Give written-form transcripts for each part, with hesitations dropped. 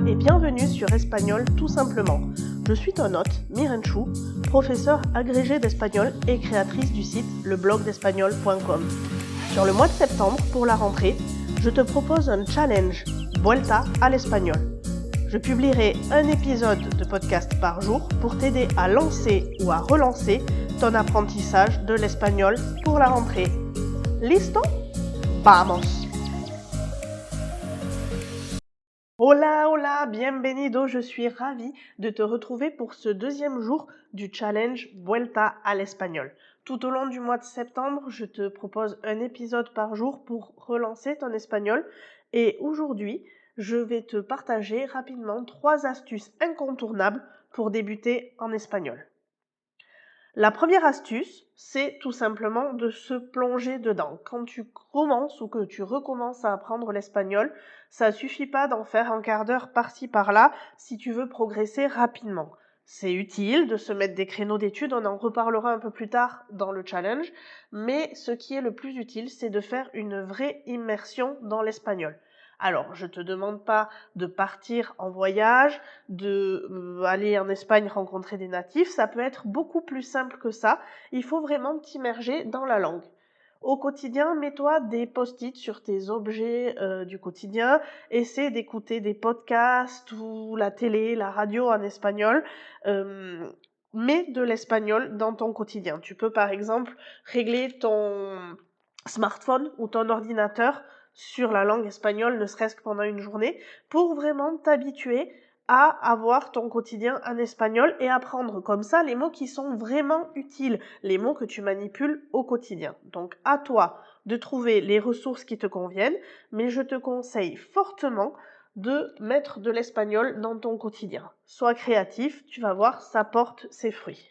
et bienvenue sur Espagnol tout simplement. Je suis ton hôte, Mirenchou, professeure agrégée d'espagnol et créatrice du site leblogdespagnol.com. Sur le mois de septembre, pour la rentrée, je te propose un challenge, Vuelta al Español. Je publierai un épisode de podcast par jour pour t'aider à lancer ou à relancer ton apprentissage de l'espagnol pour la rentrée. Listo? Vamos! Hola, hola, bienvenido, je suis ravie de te retrouver pour ce deuxième jour du challenge Vuelta al Español. Tout au long du mois de septembre, je te propose un épisode par jour pour relancer ton espagnol et aujourd'hui, je vais te partager rapidement 3 astuces incontournables pour débuter en espagnol. La première astuce, c'est tout simplement de se plonger dedans. Quand tu commences ou que tu recommences à apprendre l'espagnol, ça suffit pas d'en faire un quart d'heure par-ci par-là si tu veux progresser rapidement. C'est utile de se mettre des créneaux d'études, on en reparlera un peu plus tard dans le challenge, mais ce qui est le plus utile, c'est de faire une vraie immersion dans l'espagnol. Alors, je te demande pas de partir en voyage, aller en Espagne rencontrer des natifs, ça peut être beaucoup plus simple que ça. Il faut vraiment t'immerger dans la langue. Au quotidien, mets-toi des post-it sur tes objets du quotidien, essaie d'écouter des podcasts ou la télé, la radio en espagnol. Mets de l'espagnol dans ton quotidien. Tu peux par exemple régler ton smartphone ou ton ordinateur sur la langue espagnole, ne serait-ce que pendant une journée, pour vraiment t'habituer à avoir ton quotidien en espagnol et apprendre comme ça les mots qui sont vraiment utiles, les mots que tu manipules au quotidien. Donc à toi de trouver les ressources qui te conviennent, mais je te conseille fortement de mettre de l'espagnol dans ton quotidien. Sois créatif, tu vas voir, ça porte ses fruits.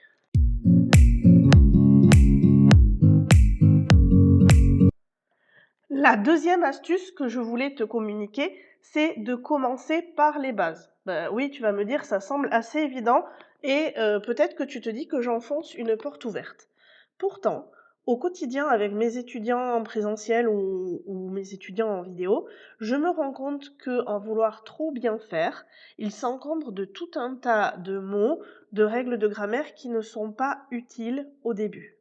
La deuxième astuce que je voulais te communiquer, c'est de commencer par les bases. Oui, tu vas me dire, ça semble assez évident et peut-être que tu te dis que j'enfonce une porte ouverte. Pourtant, au quotidien avec mes étudiants en présentiel ou mes étudiants en vidéo, je me rends compte qu'en vouloir trop bien faire, ils s'encombrent de tout un tas de mots, de règles de grammaire qui ne sont pas utiles au début.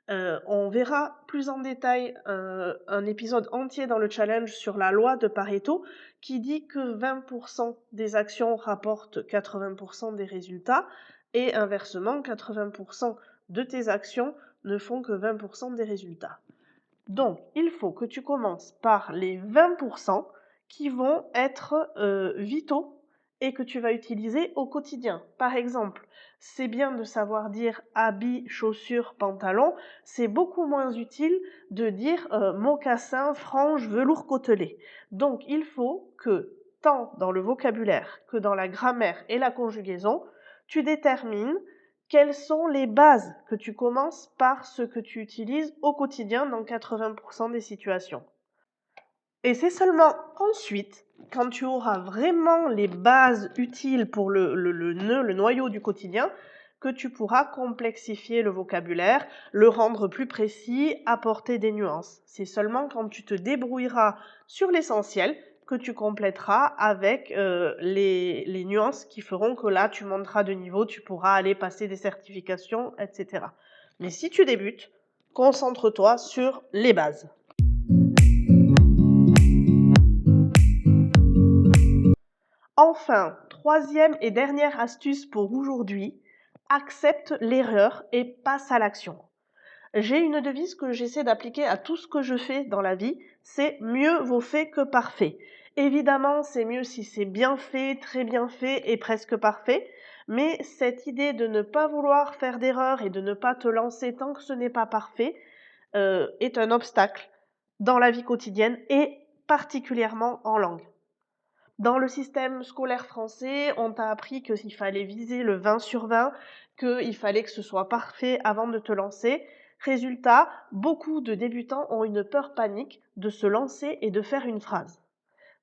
On verra plus en détail un épisode entier dans le challenge sur la loi de Pareto qui dit que 20% des actions rapportent 80% des résultats et inversement, 80% de tes actions ne font que 20% des résultats. Donc, il faut que tu commences par les 20% qui vont être vitaux et que tu vas utiliser au quotidien. Par exemple, c'est bien de savoir dire habit, chaussures, pantalon. C'est beaucoup moins utile de dire mocassin, frange, velours côtelé. Donc, il faut que, tant dans le vocabulaire que dans la grammaire et la conjugaison, tu détermines quelles sont les bases que tu commences par ce que tu utilises au quotidien dans 80% des situations. Et c'est seulement ensuite, quand tu auras vraiment les bases utiles pour le noyau du quotidien, que tu pourras complexifier le vocabulaire, le rendre plus précis, apporter des nuances. C'est seulement quand tu te débrouilleras sur l'essentiel que tu compléteras avec les nuances qui feront que là, tu monteras de niveau, tu pourras aller passer des certifications, etc. Mais si tu débutes, concentre-toi sur les bases. Enfin, troisième et dernière astuce pour aujourd'hui, accepte l'erreur et passe à l'action. J'ai une devise que j'essaie d'appliquer à tout ce que je fais dans la vie, c'est mieux vaut fait que parfait. Évidemment, c'est mieux si c'est bien fait, très bien fait et presque parfait, mais cette idée de ne pas vouloir faire d'erreur et de ne pas te lancer tant que ce n'est pas parfait est un obstacle dans la vie quotidienne et particulièrement en langue. Dans le système scolaire français, on t'a appris qu'il fallait viser le 20 sur 20, qu'il fallait que ce soit parfait avant de te lancer. Résultat, beaucoup de débutants ont une peur panique de se lancer et de faire une phrase.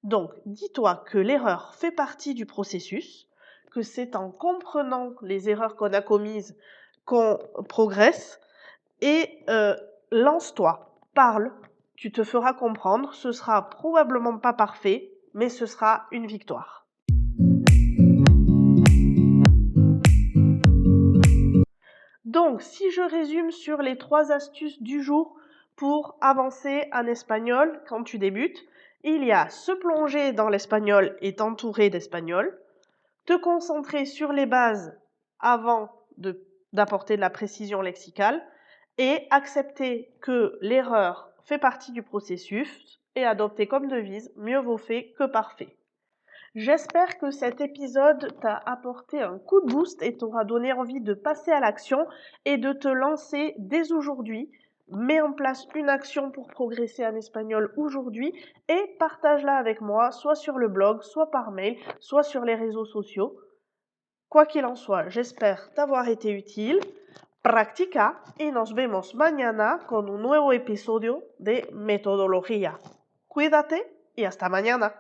Donc, dis-toi que l'erreur fait partie du processus, que c'est en comprenant les erreurs qu'on a commises qu'on progresse, et lance-toi, parle, tu te feras comprendre, ce sera probablement pas parfait, mais ce sera une victoire. Donc, si je résume sur les 3 astuces du jour pour avancer en espagnol quand tu débutes, il y a se plonger dans l'espagnol et t'entourer d'espagnol, te concentrer sur les bases avant d'apporter de la précision lexicale et accepter que l'erreur fait partie du processus et adopter comme devise mieux vaut fait que parfait. J'espère que cet épisode t'a apporté un coup de boost et t'aura donné envie de passer à l'action et de te lancer dès aujourd'hui. Mets en place une action pour progresser en espagnol aujourd'hui et partage-la avec moi, soit sur le blog, soit par mail, soit sur les réseaux sociaux. Quoi qu'il en soit, j'espère t'avoir été utile. Practica y nos vemos mañana con un nuevo episodio de Metodología. Cuídate y hasta mañana.